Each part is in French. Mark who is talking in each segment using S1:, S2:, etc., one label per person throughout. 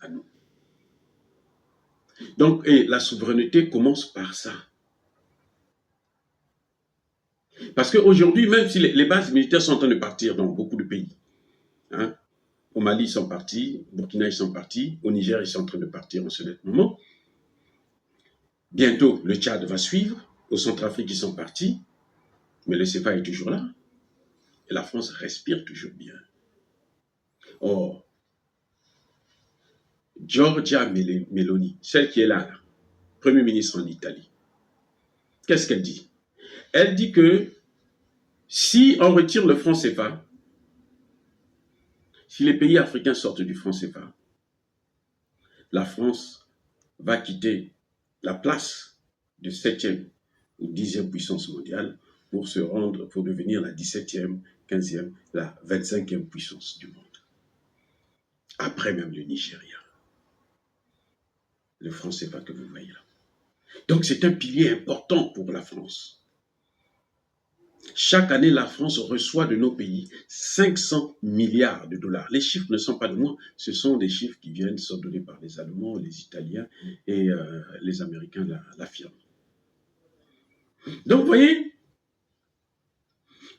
S1: à nous. Donc, et la souveraineté commence par ça. Parce qu'aujourd'hui, même si les bases militaires sont en train de partir dans beaucoup de pays, hein, au Mali, ils sont partis, au Burkina, ils sont partis, au Niger, ils sont en train de partir en ce moment. Bientôt, le Tchad va suivre, au Centrafrique, ils sont partis, mais le CFA est toujours là. Et la France respire toujours bien. Or, Giorgia Meloni, celle qui est là, Premier ministre en Italie, qu'est-ce qu'elle dit? Elle dit que si on retire le franc CFA, si les pays africains sortent du franc CFA, la France va quitter la place de 7e ou 10e puissance mondiale pour se rendre, pour devenir la 17e, 15e, la 25e puissance du monde. Après même le Nigeria. Le franc CFA que vous voyez là. Donc c'est un pilier important pour la France. Chaque année, la France reçoit de nos pays 500 milliards de dollars. Les chiffres ne sont pas de moi, ce sont des chiffres qui viennent sont donnés par les Allemands, les Italiens et les Américains l'affirment. Donc, vous voyez,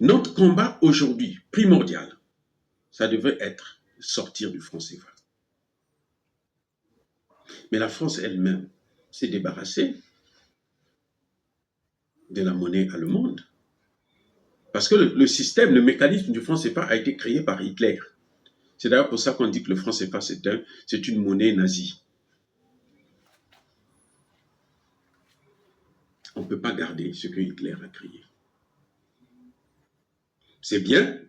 S1: notre combat aujourd'hui, primordial, ça devrait être sortir du franc CFA. Mais la France elle-même s'est débarrassée de la monnaie allemande. Parce que le système, le mécanisme du franc CFA a été créé par Hitler. C'est d'ailleurs pour ça qu'on dit que le franc CFA, c'est une monnaie nazie. On ne peut pas garder ce que Hitler a créé. C'est bien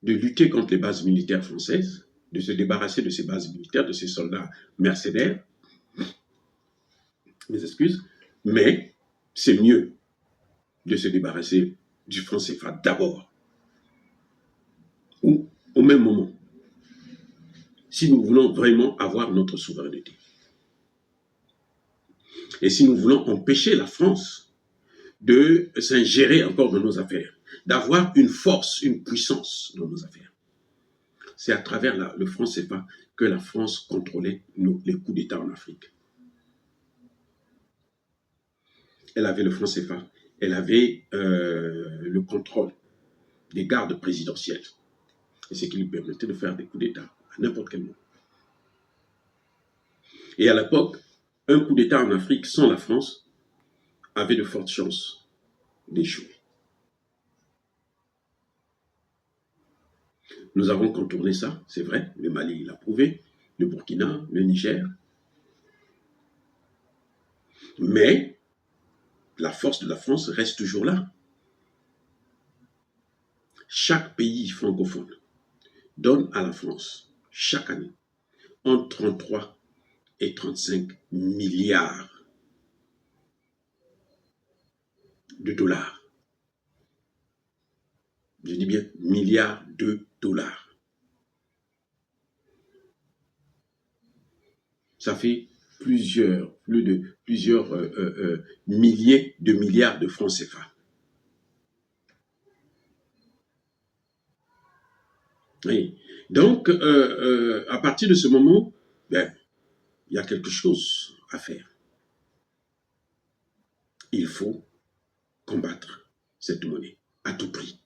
S1: de lutter contre les bases militaires françaises, de se débarrasser de ces bases militaires, de ces soldats mercenaires, mes excuses, mais c'est mieux de se débarrasser du franc CFA d'abord, ou au même moment, si nous voulons vraiment avoir notre souveraineté. Et si nous voulons empêcher la France de s'ingérer encore dans nos affaires, d'avoir une force, une puissance dans nos affaires. C'est à travers le franc CFA que la France contrôlait les coups d'État en Afrique. Elle avait le franc CFA, elle avait le contrôle des gardes présidentielles. Et ce qui lui permettait de faire des coups d'État à n'importe quel moment. Et à l'époque, un coup d'État en Afrique sans la France avait de fortes chances d'échouer. Nous avons contourné ça, c'est vrai, le Mali l'a prouvé, le Burkina, le Niger. Mais la force de la France reste toujours là. Chaque pays francophone donne à la France, chaque année, entre 33 et 35 milliards de dollars. Je dis bien milliards de dollars. Ça fait plusieurs milliers de milliards de francs CFA. Oui. Donc, à partir de ce moment, il y a quelque chose à faire. Il faut combattre cette monnaie à tout prix,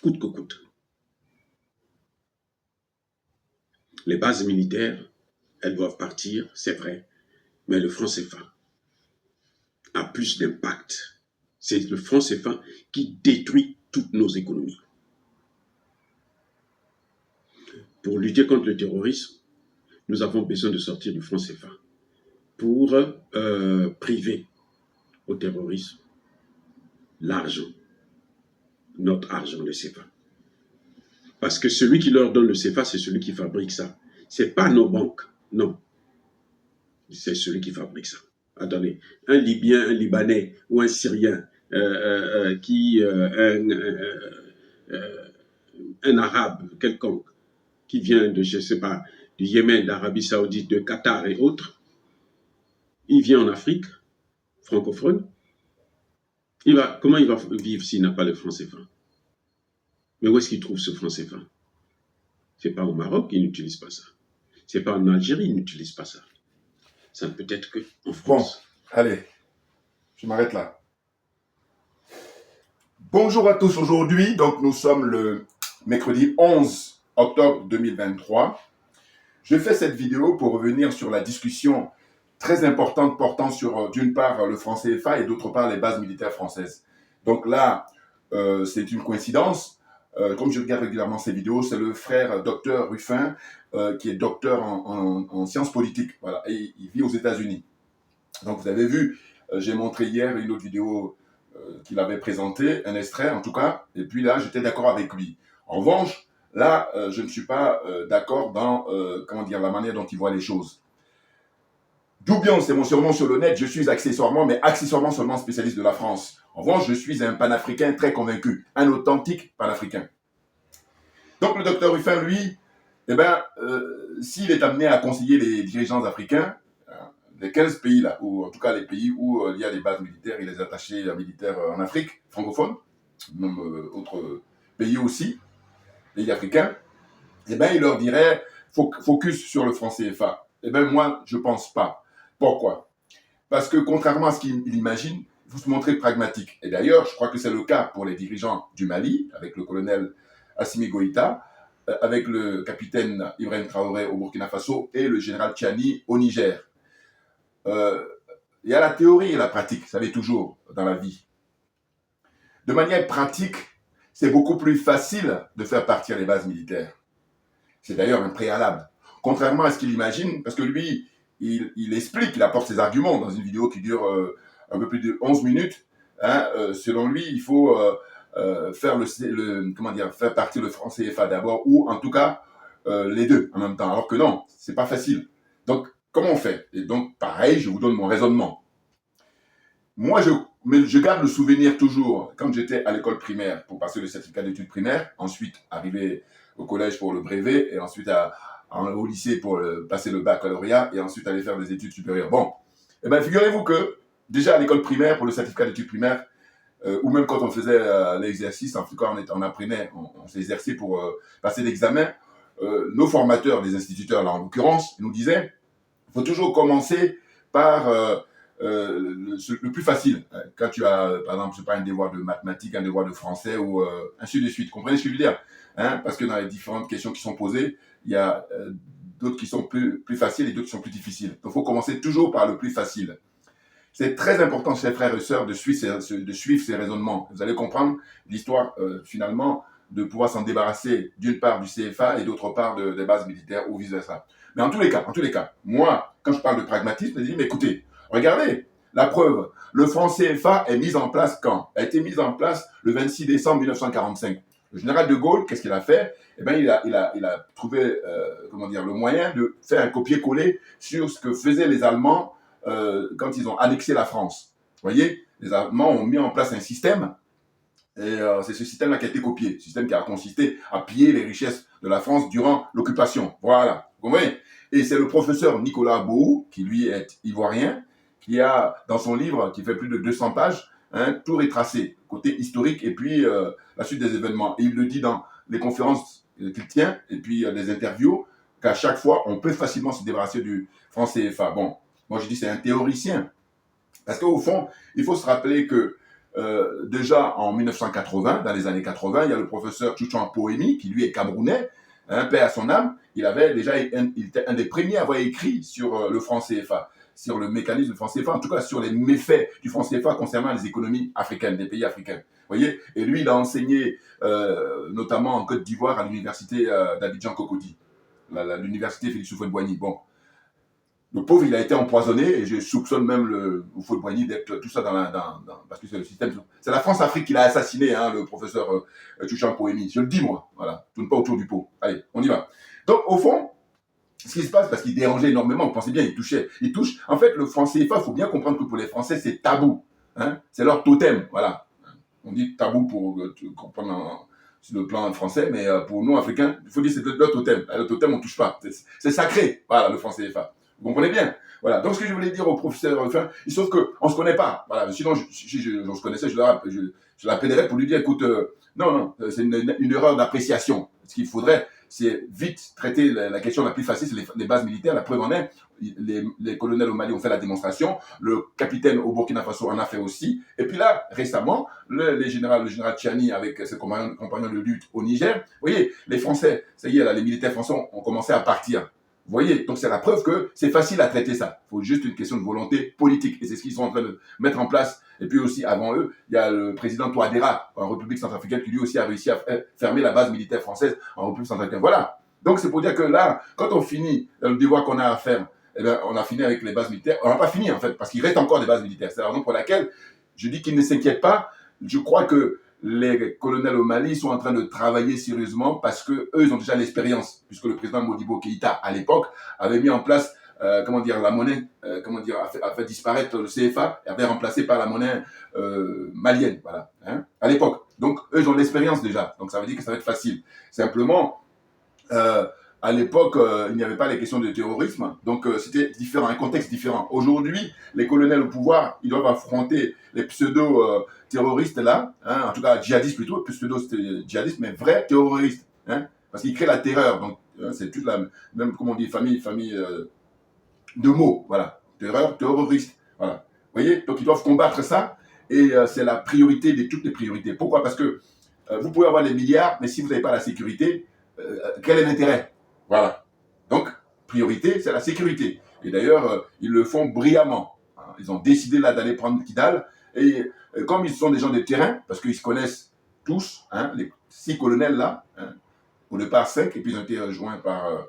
S1: coûte que coûte. Les bases militaires, elles doivent partir, c'est vrai, mais le franc CFA a plus d'impact. C'est le franc CFA qui détruit toutes nos économies. Pour lutter contre le terrorisme, nous avons besoin de sortir du franc CFA pour priver au terrorisme l'argent, notre argent, le CFA. Parce que celui qui leur donne le CFA, c'est celui qui fabrique ça. Ce n'est pas nos banques, non. C'est celui qui fabrique ça. Attendez, un Libyen, un Libanais ou un Syrien, un Arabe quelconque, qui vient de, je ne sais pas, du Yémen, d'Arabie Saoudite, de Qatar et autres, il vient en Afrique, francophone, comment il va vivre s'il n'a pas le franc CFA? Mais où est-ce qu'il trouve ce franc CFA? Ce n'est pas au Maroc qu'il n'utilise pas ça. C'est pas en Algérie, ils n'utilisent pas ça. Ça ne peut être qu'en
S2: Bon,
S1: France.
S2: allez, je m'arrête là. Bonjour à tous aujourd'hui. Donc, nous sommes le mercredi 11 octobre 2023. Je fais cette vidéo pour revenir sur la discussion très importante portant sur, d'une part, le franc CFA et d'autre part, les bases militaires françaises. Donc là, c'est une coïncidence. Comme je regarde régulièrement ces vidéos, c'est le frère docteur Ruffin, qui est docteur en sciences politiques. Voilà, et il vit aux États-Unis. Donc, vous avez vu, j'ai montré hier une autre vidéo qu'il avait présentée, un extrait en tout cas, et puis là, j'étais d'accord avec lui. En revanche, là, je ne suis pas d'accord dans comment dire, la manière dont il voit les choses. Doubion, c'est mon surnom sur le net, je suis accessoirement, mais accessoirement seulement spécialiste de la France. En revanche, je suis un panafricain très convaincu, un authentique panafricain. Donc le docteur Ruffin, lui, eh ben, s'il est amené à conseiller les dirigeants africains, les 15 pays là, ou en tout cas les pays où il y a des bases militaires et les attachés militaires en Afrique francophone, même autres pays aussi, pays africains, eh ben, il leur dirait focus sur le franc CFA. Eh bien, moi, je ne pense pas. Pourquoi? Parce que contrairement à ce qu'il imagine, il faut se montrer pragmatique. Et d'ailleurs, je crois que c'est le cas pour les dirigeants du Mali, avec le colonel Assimi Goïta, avec le capitaine Ibrahim Traoré au Burkina Faso et le général Tchani au Niger. Il y a la théorie et la pratique, vous savez toujours, dans la vie. De manière pratique, c'est beaucoup plus facile de faire partir les bases militaires. C'est d'ailleurs un préalable. Contrairement à ce qu'il imagine, parce que lui, il explique, il apporte ses arguments dans une vidéo qui dure un peu plus de 11 minutes. Hein, selon lui, il faut faire partir le franc CFA d'abord, ou en tout cas les deux en même temps. Alors que non, c'est pas facile. Donc, comment on fait? Et donc, pareil, je vous donne mon raisonnement. Moi, je garde le souvenir toujours, quand j'étais à l'école primaire pour passer le certificat d'études primaires, ensuite arriver au collège pour le brevet, et ensuite au lycée pour passer le baccalauréat, et ensuite aller faire des études supérieures. Bon, eh bien, figurez-vous que déjà à l'école primaire, pour le certificat d'études primaires, ou même quand on faisait l'exercice, en tout cas on apprenait, on s'exerçait pour passer l'examen, nos formateurs, les instituteurs là en l'occurrence, nous disaient, il faut toujours commencer par le plus facile. Quand tu as, par exemple, je sais pas, un devoir de mathématiques, un devoir de français, ou ainsi de suite. Comprenez ce que je veux dire? Hein? Parce que dans les différentes questions qui sont posées, il y a d'autres qui sont plus faciles et d'autres qui sont plus difficiles. Donc, il faut commencer toujours par le plus facile. C'est très important, chers frères et sœurs, de suivre ces raisonnements. Vous allez comprendre l'histoire, finalement, de pouvoir s'en débarrasser, d'une part du CFA et d'autre part des bases militaires ou vice-versa. Mais en tous les cas, moi, quand je parle de pragmatisme, je dis, mais écoutez, regardez, la preuve, le franc CFA est mis en place quand? A été mis en place le 26 décembre 1945. Le général de Gaulle, qu'est-ce qu'il a fait? Eh bien, il a trouvé le moyen de faire un copier-coller sur ce que faisaient les Allemands quand ils ont annexé la France. Vous voyez, les Allemands ont mis en place un système, et c'est ce système-là qui a été copié. Ce système qui a consisté à piller les richesses de la France durant l'occupation. Voilà, vous comprenez? Et c'est le professeur Nicolas Bourou, qui lui est ivoirien, qui a, dans son livre, qui fait plus de 200 pages, tout retracé, côté historique, et puis la suite des événements. Et il le dit dans les conférences qu'il tient, et puis les interviews, qu'à chaque fois, on peut facilement se débarrasser du franc CFA. Bon, moi je dis c'est un théoricien. Parce qu'au fond, il faut se rappeler que déjà en 1980, dans les années 80, il y a le professeur Tchouchan Pohemi, qui lui est camerounais, paix à son âme, il était un des premiers à avoir écrit sur le franc CFA, sur le mécanisme du franc CFA, en tout cas sur les méfaits du franc CFA concernant les économies africaines, des pays africains. Voyez, et lui, il a enseigné notamment en Côte d'Ivoire à l'université d'Abidjan Cocody, l'université Félix Houphouët-Boigny. Bon, le pauvre, il a été empoisonné, et je soupçonne même le Houphouët-Boigny d'être tout ça parce que c'est le système. C'est la France-Afrique qui l'a assassiné, le professeur Tchouchan Pohemi. Je le dis, moi. Voilà. Tourne pas autour du pot. Allez, on y va. Donc, au fond, ce qui se passe, parce qu'il dérangeait énormément, vous pensez bien, il touche. En fait, le franc CFA, il faut bien comprendre que pour les Français, c'est tabou. C'est leur totem. Voilà. On dit tabou pour comprendre sur le plan français, mais pour nous, Africains, il faut dire que c'est leur totem. Le totem, on ne touche pas. C'est sacré. Voilà, le franc CFA. Vous comprenez bien? Voilà. Donc, ce que je voulais dire au professeur, il se trouve qu'on ne se connaît pas. Voilà. Sinon, si on se connaissait, je l'appellerais pour lui dire, écoute, non, c'est une erreur d'appréciation. Ce qu'il faudrait, c'est vite traiter la question la plus facile, c'est les bases militaires. La preuve en est, les colonels au Mali ont fait la démonstration, le capitaine au Burkina Faso en a fait aussi. Et puis là, récemment, le général Tchiani avec ses compagnons de lutte au Niger, vous voyez, les Français, ça y est, là, les militaires français ont commencé à partir. Vous voyez, donc c'est la preuve que c'est facile à traiter ça. Il faut juste une question de volonté politique. Et c'est ce qu'ils sont en train de mettre en place. Et puis aussi, avant eux, il y a le président Touadéra, en République centrafricaine, qui lui aussi a réussi à fermer la base militaire française en République centrafricaine. Voilà. Donc c'est pour dire que là, quand on finit le devoir qu'on a à faire, eh bien, on a fini avec les bases militaires. On n'a pas fini en fait, parce qu'il reste encore des bases militaires. C'est la raison pour laquelle je dis qu'ils ne s'inquiètent pas. Je crois que les colonels au Mali sont en train de travailler sérieusement parce que eux, ils ont déjà l'expérience, puisque le président Modibo Keïta, à l'époque, avait mis en place, la monnaie, a fait disparaître le CFA et avait remplacé par la monnaie malienne, voilà, hein, à l'époque. Donc, eux, ils ont l'expérience déjà. Donc, ça veut dire que ça va être facile. Simplement, à l'époque, il n'y avait pas les questions de terrorisme, donc c'était différent, un contexte différent. Aujourd'hui, les colonels au pouvoir, ils doivent affronter les pseudo-terroristes là, hein, en tout cas djihadistes plutôt, pseudo-djihadistes, mais vrais terroristes, hein, parce qu'ils créent la terreur. Donc, c'est toute la même, comment on dit, famille de mots, voilà, terreur, terroriste, voilà. Vous voyez, donc ils doivent combattre ça, et c'est la priorité de toutes les priorités. Pourquoi? Parce que vous pouvez avoir les milliards, mais si vous n'avez pas la sécurité, quel est l'intérêt? Voilà. Donc, priorité, c'est la sécurité. Et d'ailleurs, ils le font brillamment. Ils ont décidé là d'aller prendre Kidal. Et comme ils sont des gens de terrain, parce qu'ils se connaissent tous, hein, les 6 colonels là, hein, au départ 5, et puis ils ont été rejoints par,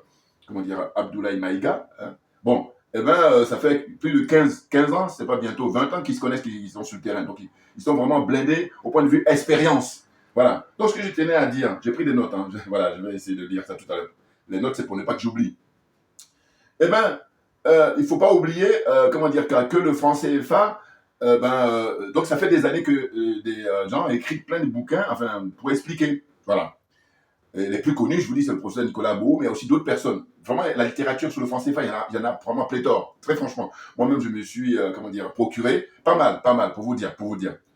S2: Abdoulaye Maïga. Hein. Bon, eh ben, ça fait plus de 15 ans, c'est pas bientôt 20 ans qu'ils se connaissent, qu'ils sont sur le terrain. Donc, ils sont vraiment blindés au point de vue expérience. Voilà. Donc, ce que je tenais à dire, j'ai pris des notes. Hein. Voilà, je vais essayer de lire ça tout à l'heure. Les notes, c'est pour ne pas que j'oublie. Eh bien, il ne faut pas oublier, que le franc CFA, donc ça fait des années que des gens écrivent plein de bouquins, pour expliquer. Voilà. Et les plus connus, je vous dis, c'est le professeur Nicolas Beau, mais il y a aussi d'autres personnes. Vraiment, la littérature sur le franc CFA, il y en a vraiment pléthore. Très franchement. Moi-même, je me suis, procuré pas mal, pour vous dire.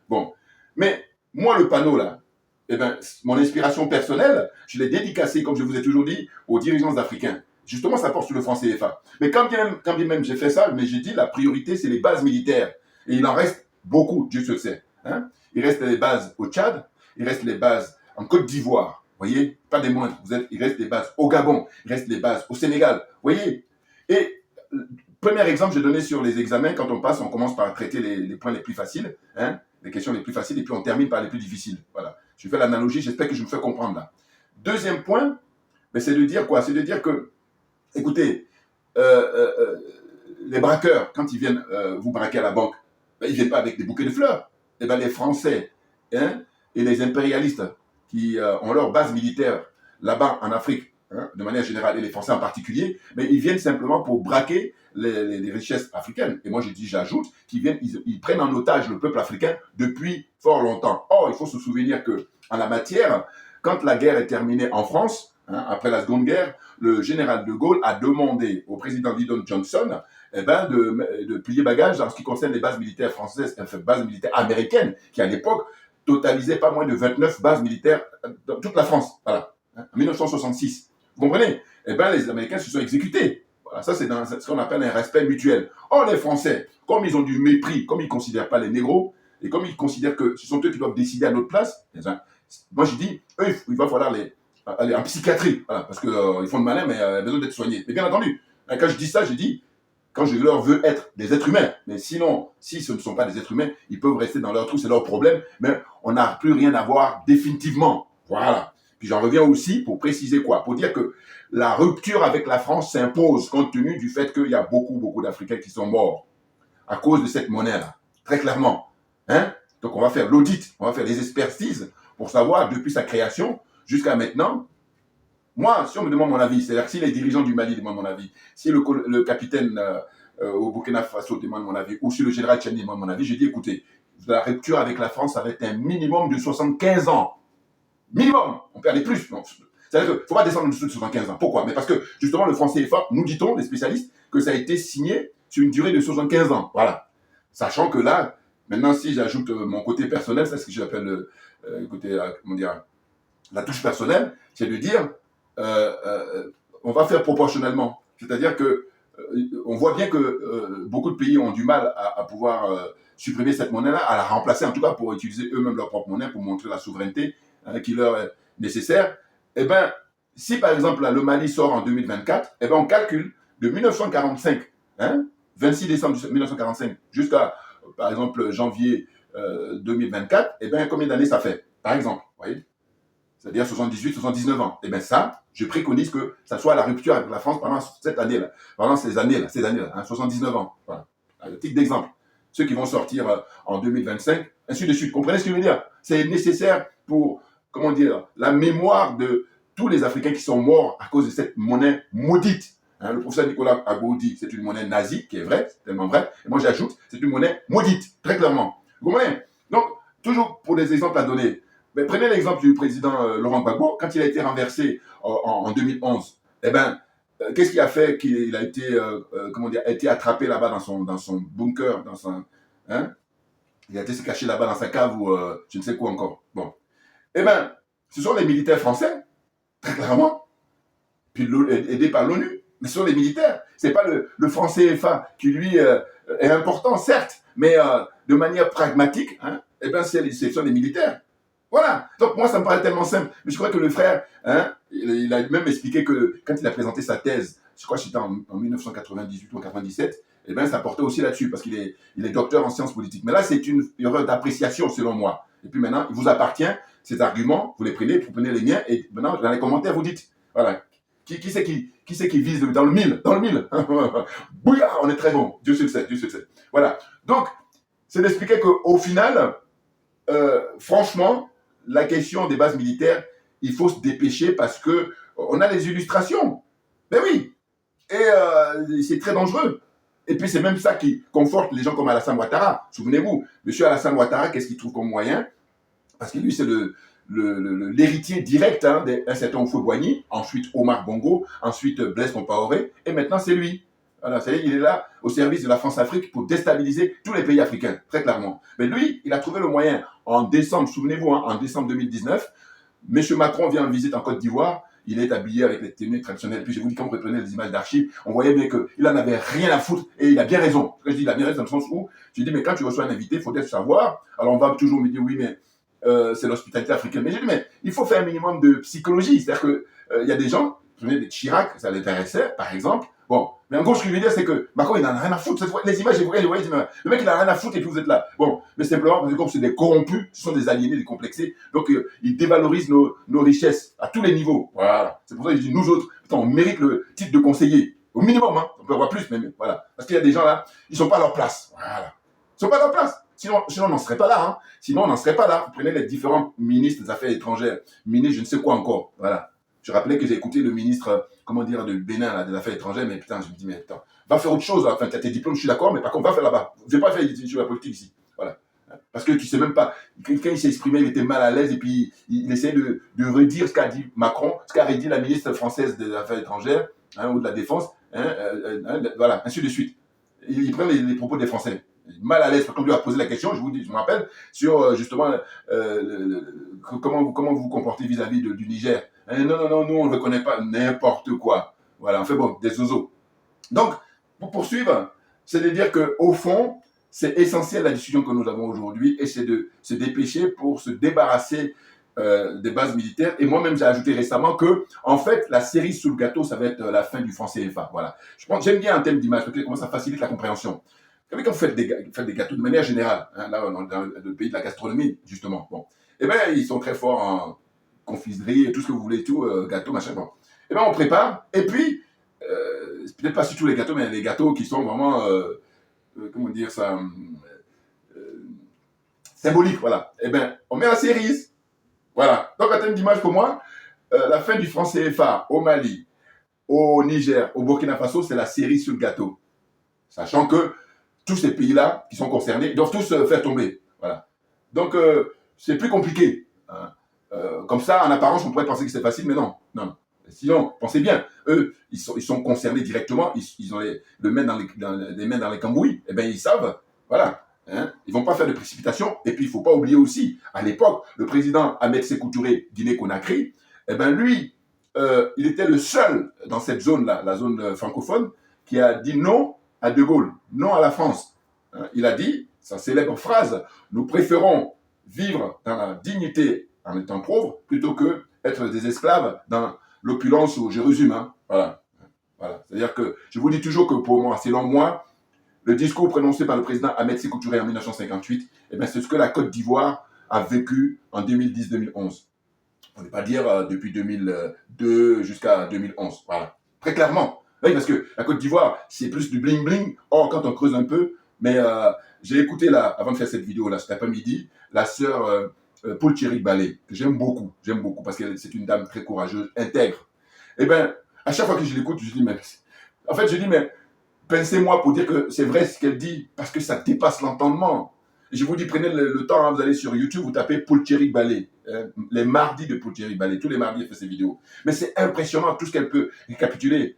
S2: Bon. Mais, moi, le panneau, là, eh ben, mon inspiration personnelle, je l'ai dédicacée, comme je vous ai toujours dit, aux dirigeants africains. Justement, ça porte sur le franc CFA. Mais quand bien même j'ai fait ça, mais j'ai dit la priorité, c'est les bases militaires. Et il en reste beaucoup, Dieu se sait. Hein? Il reste les bases au Tchad, il reste les bases en Côte d'Ivoire, vous voyez, pas des moindres. Il reste les bases au Gabon, il reste les bases au Sénégal, vous voyez. Et premier exemple, j'ai donné sur les examens, quand on passe, on commence par traiter les points les plus faciles, hein, les questions les plus faciles, et puis on termine par les plus difficiles. Voilà. Je fais l'analogie, j'espère que je me fais comprendre là. Deuxième point, c'est de dire quoi? C'est de dire que, écoutez, les braqueurs, quand ils viennent vous braquer à la banque, ils ne viennent pas avec des bouquets de fleurs. Et les Français, hein, et les impérialistes qui ont leur base militaire là-bas en Afrique, hein, de manière générale, et les Français en particulier, mais ils viennent simplement pour braquer les richesses africaines. Et moi, j'ajoute qu'ils ils prennent en otage le peuple africain depuis fort longtemps. Or, il faut se souvenir que, en la matière, quand la guerre est terminée en France, hein, après la Seconde Guerre, le général de Gaulle a demandé au président Lyndon Johnson de plier bagage en ce qui concerne les bases militaires françaises, bases militaires américaines, qui à l'époque totalisaient pas moins de 29 bases militaires dans toute la France. Voilà, hein, en 1966. Vous comprenez? Les Américains se sont exécutés. Voilà, ça, c'est ce qu'on appelle un respect mutuel. Or, les Français, comme ils ont du mépris, comme ils ne considèrent pas les négros, et comme ils considèrent que ce sont eux qui doivent décider à notre place, moi, je dis, eux, il va falloir aller en psychiatrie, voilà, parce qu'ils font de malin, mais ils ont besoin d'être soignés. Mais bien entendu, quand je dis ça, je dis, quand je leur veux être des êtres humains, mais sinon, si ce ne sont pas des êtres humains, ils peuvent rester dans leur trou, c'est leur problème, mais on n'a plus rien à voir définitivement. Voilà. Puis j'en reviens aussi pour préciser quoi? Pour dire que la rupture avec la France s'impose compte tenu du fait qu'il y a beaucoup d'Africains qui sont morts à cause de cette monnaie-là, très clairement. Hein? Donc on va faire l'audit, on va faire les expertises pour savoir depuis sa création jusqu'à maintenant. Moi, si on me demande mon avis, c'est-à-dire que si les dirigeants du Mali demandent mon avis, si le capitaine au Burkina Faso demande mon avis, ou si le général Tchiani demande mon avis, je dis écoutez, la rupture avec la France, ça va être un minimum de 75 ans. Minimum, on peut aller plus. C'est-à-dire qu'il ne faut pas descendre en dessous de 75 ans. Pourquoi? Mais parce que, justement, le franc CFA, nous dit-on, les spécialistes, que ça a été signé sur une durée de 75 ans. Voilà. Sachant que là, maintenant, si j'ajoute mon côté personnel, c'est ce que j'appelle la touche personnelle, c'est de dire, on va faire proportionnellement. C'est-à-dire que on voit bien que beaucoup de pays ont du mal à pouvoir supprimer cette monnaie-là, à la remplacer, en tout cas pour utiliser eux-mêmes leur propre monnaie, pour montrer la souveraineté qui leur est nécessaire. Eh bien, si par exemple là, le Mali sort en 2024, eh bien, on calcule de 1945, 26 décembre 1945, jusqu'à, par exemple, janvier 2024, eh bien, combien d'années ça fait, par exemple, vous voyez, c'est-à-dire 78, 79 ans. Eh bien ça, je préconise que ça soit la rupture avec la France pendant cette année-là, pendant ces années-là, 79 ans. Voilà. Le titre d'exemple. Ceux qui vont sortir en 2025, ainsi de suite. Comprenez ce que je veux dire? C'est nécessaire pour, comment dire, la mémoire de tous les Africains qui sont morts à cause de cette monnaie maudite. Le professeur Nicolas Agbo dit c'est une monnaie nazie, qui est vrai, c'est tellement vrai. Et moi j'ajoute, c'est une monnaie maudite, très clairement. Vous comprenez? Donc, toujours pour des exemples à donner. Mais prenez l'exemple du président Laurent Gbagbo, quand il a été renversé en 2011. Eh ben, qu'est-ce qui a fait qu'il a été, a été attrapé là-bas dans son bunker, il a été se cacher là-bas dans sa cave ou je ne sais quoi encore. Bon. Eh ben, ce sont les militaires français, très clairement, puis aidés par l'ONU, mais ce sont les militaires. C'est pas le franc CFA qui, lui, est important, certes, mais de manière pragmatique, eh ben, ce sont les militaires. Voilà. Donc, moi, ça me paraît tellement simple. Mais je crois que le frère, il a même expliqué que quand il a présenté sa thèse, je crois que c'était en 1998 ou 1997, eh bien, ça portait aussi là-dessus, parce qu'il est docteur en sciences politiques. Mais là, c'est une erreur d'appréciation, selon moi. Et puis maintenant, il vous appartient, ces arguments, vous les prenez, vous prenez les miens, et maintenant, dans les commentaires, vous dites, voilà, qui c'est qui vise dans le mille? Dans le mille. Bouillard, on est très bon. Dieu succès, Dieu succès. Voilà. Donc, c'est d'expliquer qu'au final, franchement, la question des bases militaires, il faut se dépêcher parce que on a des illustrations. Ben oui. Et c'est très dangereux. Et puis c'est même ça qui conforte les gens comme Alassane Ouattara. Souvenez-vous, monsieur Alassane Ouattara, qu'est-ce qu'il trouve comme moyen? Parce que lui, c'est l'héritier direct d'un certain Houphouët-Boigny, ensuite Omar Bongo, ensuite Blaise Compaoré, et maintenant c'est lui. Voilà, ça y est, il est là au service de la France-Afrique pour déstabiliser tous les pays africains, très clairement. Mais lui, il a trouvé le moyen en décembre, souvenez-vous, en décembre 2019, M. Macron vient en visite en Côte d'Ivoire, il est habillé avec les tenues traditionnelles. Et puis je vous dis, quand vous reprenez les images d'archives, on voyait bien qu'il n'en avait rien à foutre, et il a bien raison. Quand je dis il a bien raison, dans le sens où, je dis, mais quand tu reçois un invité, il faut peut-être savoir. Alors on va toujours me dire, oui, mais c'est l'hospitalité africaine. Mais je dis, mais il faut faire un minimum de psychologie. C'est-à-dire qu'il y a des gens, vous savez, des Chirac, ça l'intéressait, par exemple. Bon, mais en gros, ce que je veux dire, c'est que Macron, il n'en a rien à foutre. Cette fois, les images, vous voyez, le mec, il n'en a rien à foutre et puis vous êtes là. Bon, mais simplement, parce que comme c'est des corrompus, ce sont des aliénés, des complexés, donc ils dévalorisent nos richesses à tous les niveaux. Voilà. C'est pour ça que je dis, nous autres, putain, on mérite le titre de conseiller. Au minimum, on peut avoir plus, mais voilà. Parce qu'il y a des gens là, ils ne sont pas à leur place. Voilà. Ils ne sont pas à leur place. Sinon, on n'en serait pas là. Sinon, on n'en serait pas là. Vous prenez les différents ministres des Affaires étrangères, ministres je ne sais quoi encore. Voilà. Je rappelais que j'ai écouté le ministre, de Bénin, là, des Affaires étrangères, mais putain, je me dis, mais putain, va faire autre chose. Là. Enfin, tu as tes diplômes, je suis d'accord, mais par contre, va faire là-bas. Je ne vais pas faire sur la politique ici. Voilà. Parce que tu sais même pas, quand il s'est exprimé, il était mal à l'aise et puis il essayait de redire ce qu'a dit Macron, ce qu'a dit la ministre française des Affaires étrangères, ou de la Défense, voilà, ainsi de suite. Il prend les propos des Français. Mal à l'aise, quand on lui a posé la question, je me rappelle, sur justement comment vous vous comportez vis-à-vis du Niger. Non, nous on ne reconnaît pas n'importe quoi. Voilà, on fait bon, des zozos. Donc, pour poursuivre, c'est de dire qu'au fond, c'est essentiel la discussion que nous avons aujourd'hui et c'est de se dépêcher pour se débarrasser des bases militaires. Et moi-même, j'ai ajouté récemment que, en fait, la cerise sous le gâteau, ça va être la fin du franc CFA. Voilà. J'aime bien un thème d'image parce que comment ça facilite la compréhension. Vous savez, quand vous faites des gâteaux de manière générale, là, dans le pays de la gastronomie, justement, bon, eh bien, ils sont très forts en confiserie, tout ce que vous voulez, tout, gâteau, machin, bon. Eh bien, on prépare, et puis, peut-être pas sur tous les gâteaux, mais les gâteaux qui sont vraiment, comment dire ça, symboliques, voilà. Eh bien, on met la cerise, voilà. Donc, un thème d'image pour moi, la fin du franc CFA au Mali, au Niger, au Burkina Faso, c'est la cerise sur le gâteau. Sachant que tous ces pays-là qui sont concernés, ils doivent tous faire tomber. Voilà. Donc, c'est plus compliqué. Comme ça, en apparence, on pourrait penser que c'est facile, mais non. Sinon, pensez bien, eux, ils sont concernés directement, ils ont les mains dans les cambouis, et bien ils savent, voilà. Ils vont pas faire de précipitation. Et puis, il faut pas oublier aussi, à l'époque, le président Ahmed Sékou Touré, Guinée-Conakry, eh ben lui, il était le seul dans cette zone-là, la zone francophone, qui a dit non à De Gaulle, non à la France. Il a dit, sa célèbre phrase, nous préférons vivre dans la dignité en étant pauvres plutôt que être des esclaves dans l'opulence ou je résume. Voilà. C'est-à-dire que je vous dis toujours que pour moi, selon moi, le discours prononcé par le président Ahmed Sékou Touré en 1958, c'est ce que la Côte d'Ivoire a vécu en 2010-2011. On ne peut pas dire depuis 2002 jusqu'à 2011. Voilà. Très clairement. Oui, parce que la Côte d'Ivoire, c'est plus du bling-bling. Or, quand on creuse un peu, mais j'ai écouté, là, avant de faire cette vidéo-là, cet après-midi, la sœur Paul Thierry Ballet, que j'aime beaucoup, parce que c'est une dame très courageuse, intègre. À chaque fois que je l'écoute, je dis, mais pensez-moi pour dire que c'est vrai ce qu'elle dit, parce que ça dépasse l'entendement. Je vous dis, prenez le temps, vous allez sur YouTube, vous tapez Paul Thierry Ballet, les mardis de Paul Thierry Ballet, tous les mardis elle fait ses vidéos. Mais c'est impressionnant tout ce qu'elle peut récapituler.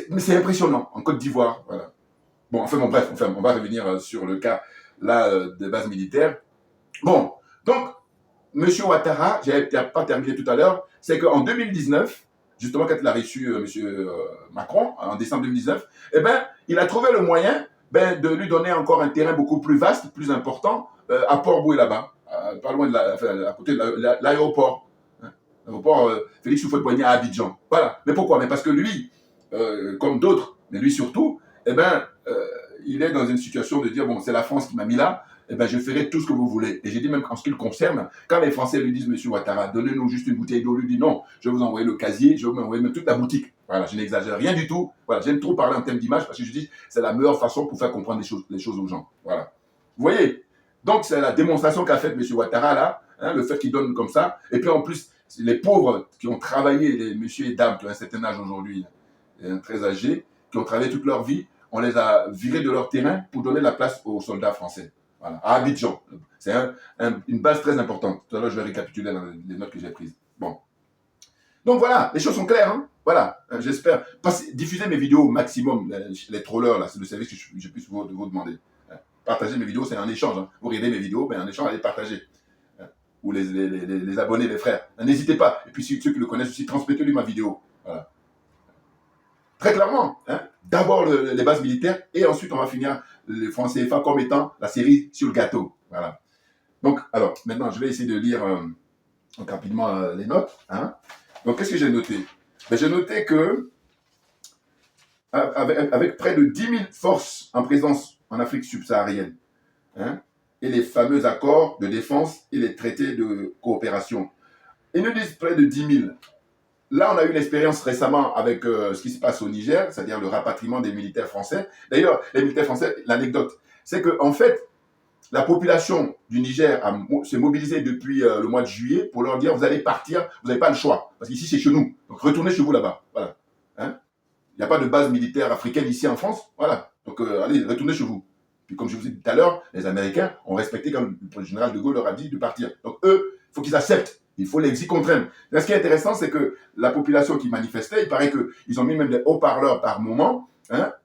S2: Mais c'est impressionnant, en Côte d'Ivoire, voilà. Bon, bref, on va revenir sur le cas, là, des bases militaires. Bon, donc, M. Ouattara, je n'avais pas terminé tout à l'heure, c'est qu'en 2019, justement quand il a reçu M. Macron, en décembre 2019, il a trouvé le moyen de lui donner encore un terrain beaucoup plus vaste, plus important, à Port-Boué là-bas, pas loin à côté de l'aéroport. L'aéroport Félix Houphouët-Boigny à Abidjan. Voilà. Mais pourquoi? Mais parce que lui, comme d'autres, mais lui surtout, il est dans une situation de dire, bon, c'est la France qui m'a mis là, je ferai tout ce que vous voulez. Et j'ai dit même en ce qui le concerne, quand les Français lui disent, Monsieur Ouattara, donnez-nous juste une bouteille d'eau, lui dit non, je vais vous envoyer le casier, je vais vous envoyer même toute la boutique. Voilà, je n'exagère rien du tout. Voilà, j'aime trop parler en termes d'image parce que je dis, c'est la meilleure façon pour faire comprendre les choses aux gens. Voilà. Vous voyez? Donc, c'est la démonstration qu'a faite Monsieur Ouattara là, le fait qu'il donne comme ça. Et puis en plus, les pauvres qui ont travaillé, les messieurs et dames qui ont un certain âge aujourd'hui, très âgés, qui ont travaillé toute leur vie, on les a virés de leur terrain pour donner la place aux soldats français. Voilà, à Abidjan. C'est une base très importante. Tout à l'heure, je vais récapituler dans les notes que j'ai prises. Bon. Donc voilà, les choses sont claires. Voilà, j'espère. Diffusez mes vidéos au maximum. Les trollers, là, c'est le service que je puisse vous demander. Partagez mes vidéos, c'est un échange. Vous regardez mes vidéos, en échange, allez partager. Ou les abonnés, les frères. N'hésitez pas. Et puis ceux qui le connaissent aussi, transmettez-lui ma vidéo. Voilà. Très clairement, d'abord les bases militaires et ensuite on va finir les francs CFA comme étant la série sur le gâteau. Voilà. Donc, alors, maintenant, je vais essayer de lire rapidement les notes. Donc, qu'est-ce que j'ai noté? J'ai noté que avec près de 10 000 forces en présence en Afrique subsaharienne, et les fameux accords de défense et les traités de coopération, ils nous disent près de 10 000. Là, on a eu l'expérience récemment avec ce qui se passe au Niger, c'est-à-dire le rapatriement des militaires français. D'ailleurs, les militaires français, l'anecdote, c'est qu'en fait, la population du Niger s'est mobilisée depuis le mois de juillet pour leur dire, vous allez partir, vous n'avez pas le choix, parce qu'ici, c'est chez nous. Donc, retournez chez vous là-bas. Voilà. Il n'y a pas de base militaire africaine ici en France. Voilà. Donc, allez, retournez chez vous. Puis, comme je vous ai dit tout à l'heure, les Américains ont respecté quand le général de Gaulle leur a dit de partir. Donc, eux, il faut qu'ils acceptent. Il faut les y contraindre. Ce qui est intéressant, c'est que la population qui manifestait, il paraît qu'ils ont mis même des haut-parleurs par moment,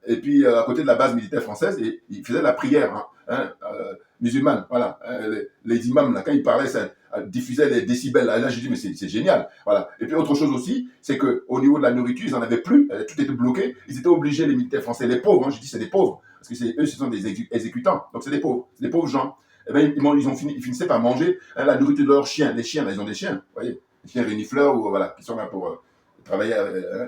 S2: et puis à côté de la base militaire française, et ils faisaient la prière musulmane. Voilà. Les imams, là, quand ils parlaient, ça diffusait les décibels. Là, je dis, mais c'est génial. Voilà. Et puis autre chose aussi, c'est qu'au niveau de la nourriture, ils n'en avaient plus, tout était bloqué. Ils étaient obligés, les militaires français, les pauvres, je dis c'est des pauvres, parce que eux, ce sont des exécutants. Donc c'est des pauvres gens. Ils finissaient par manger la nourriture de leurs chiens. Les chiens, là, ils ont des chiens, vous voyez, les chiens renifleurs, voilà, qui sont là pour travailler,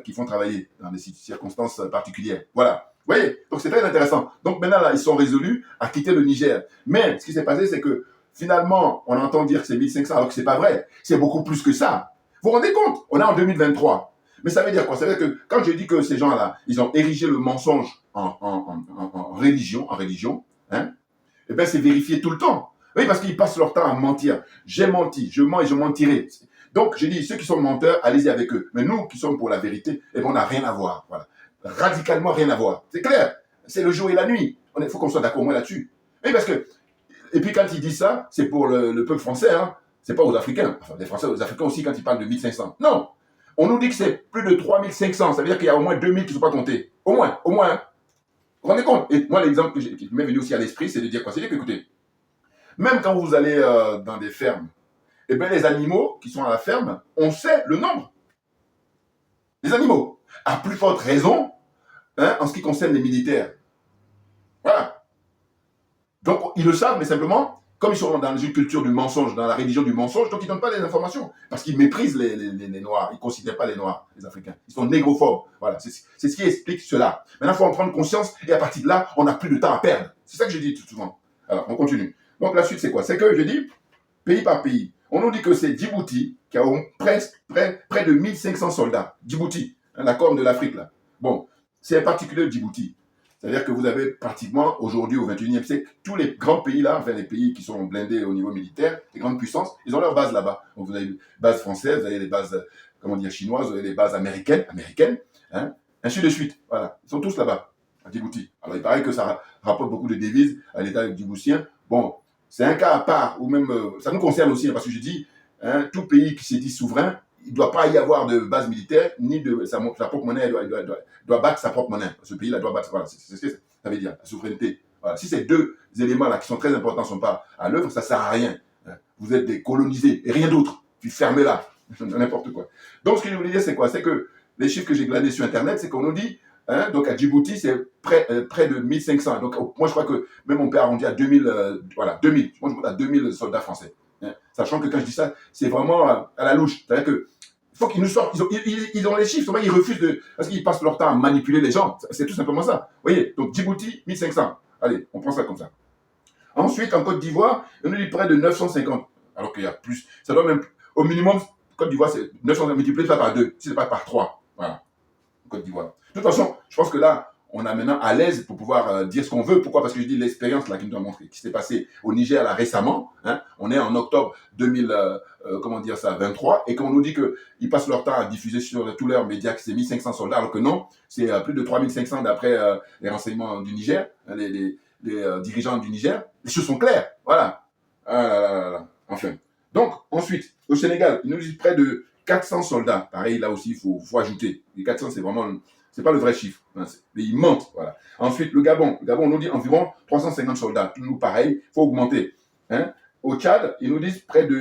S2: qui font travailler dans des circonstances particulières. Voilà, vous voyez, donc c'est très intéressant. Donc maintenant, là, ils sont résolus à quitter le Niger. Mais ce qui s'est passé, c'est que finalement, on entend dire que c'est 1500, alors que c'est pas vrai. C'est beaucoup plus que ça. Vous vous rendez compte? On est en 2023. Mais ça veut dire quoi? Ça veut dire que quand je dis que ces gens-là, ils ont érigé le mensonge en religion, c'est vérifié tout le temps. Oui, parce qu'ils passent leur temps à mentir. J'ai menti, je mens et je mentirai. Donc, je dis, ceux qui sont menteurs, allez-y avec eux. Mais nous qui sommes pour la vérité, on n'a rien à voir. Voilà. Radicalement rien à voir. C'est clair. C'est le jour et la nuit. Il faut qu'on soit d'accord, moi, là-dessus. Oui, parce que, et puis quand ils disent ça, c'est pour le peuple français, c'est pas aux Africains. Enfin, les Français, aux Africains aussi, quand ils parlent de 1500. Non. On nous dit que c'est plus de 3500. Ça veut dire qu'il y a au moins 2000 qui ne sont pas comptés. Au moins. Vous vous rendez compte? Et moi, l'exemple qui m'est venu aussi à l'esprit, c'est de dire quoi? C'est de dire que, écoutez, même quand vous allez dans des fermes, les animaux qui sont à la ferme, on sait le nombre. Les animaux. À plus forte raison, hein, en ce qui concerne les militaires. Voilà. Donc, ils le savent, mais simplement, comme ils sont dans une culture du mensonge, dans la religion du mensonge, donc ils ne donnent pas les informations. Parce qu'ils méprisent les Noirs. Ils ne considèrent pas les Noirs, les Africains. Ils sont négrophobes. Voilà, c'est ce qui explique cela. Maintenant, il faut en prendre conscience et à partir de là, on n'a plus de temps à perdre. C'est ça que je dis tout souvent. Alors, on continue. Donc, la suite, c'est quoi? C'est que je dis, pays par pays, on nous dit que c'est Djibouti qui a près de 1500 soldats. Djibouti, hein, la corne de l'Afrique, là. Bon, c'est particulier Djibouti. C'est-à-dire que vous avez pratiquement, aujourd'hui, au XXIe siècle, tous les grands pays là, enfin les pays qui sont blindés au niveau militaire, les grandes puissances, ils ont leur base là-bas. Donc vous avez les bases françaises, vous avez les bases, comment dire, chinoises, vous avez les bases américaines, hein, ainsi de suite. Voilà, ils sont tous là-bas, à Djibouti. Alors il paraît que ça rapporte beaucoup de devises à l'État djiboutien. Bon, c'est un cas à part, ou même, ça nous concerne aussi, hein, parce que je dis, hein, tout pays qui s'est dit souverain, il ne doit pas y avoir de base militaire, ni de sa propre monnaie, doit battre sa propre monnaie. Ce pays-là doit battre, voilà, c'est ce que ça veut dire, la souveraineté. Voilà. Si ces deux éléments-là, qui sont très importants, ne sont pas à l'œuvre, ça ne sert à rien. Vous êtes des colonisés, et rien d'autre. Puis fermez-la, n'importe quoi. Donc, ce que je voulais dire, c'est quoi? C'est que les chiffres que j'ai glanés sur Internet, c'est qu'on nous dit, hein, donc à Djibouti, c'est près de 1500. Donc, moi, je crois que même on peut arrondir à 2000, voilà, 2000. Moi, je compte à 2000 soldats français. Hein. Sachant que quand je dis ça, c'est vraiment à la louche. C'est-à-dire que il faut qu'ils nous sortent. Ils ont les chiffres. Ils refusent de. Parce qu'ils passent leur temps à manipuler les gens. C'est tout simplement ça. Vous voyez? Donc Djibouti, 1500. Allez, on prend ça comme ça. Ensuite, en Côte d'Ivoire, on nous dit près de 950. Alors qu'il y a plus. Ça doit même. Au minimum, Côte d'Ivoire, c'est 950 multiplié pas par 2. Si ce n'est pas par 3. Voilà. Côte d'Ivoire. De toute façon, je pense que là, on a maintenant à l'aise pour pouvoir dire ce qu'on veut. Pourquoi? Parce que je dis l'expérience là qui nous a montré, qui s'est passée au Niger là récemment. Hein, on est en octobre 23, et qu'on nous dit qu'ils passent leur temps à diffuser sur tous leurs médias que c'est 1500 soldats, alors que non, c'est plus de 3500 d'après les renseignements du Niger, les dirigeants du Niger. Les choses sont claires. Voilà. Enfin. Donc, ensuite, au Sénégal, ils nous disent près de 400 soldats. Pareil, là aussi, il faut ajouter. Les 400, c'est vraiment. C'est pas le vrai chiffre, hein, mais ils mentent. Voilà. Ensuite, le Gabon. Le Gabon, on nous dit environ 350 soldats. Toujours pareil, il faut augmenter. Hein. Au Tchad, ils nous disent près de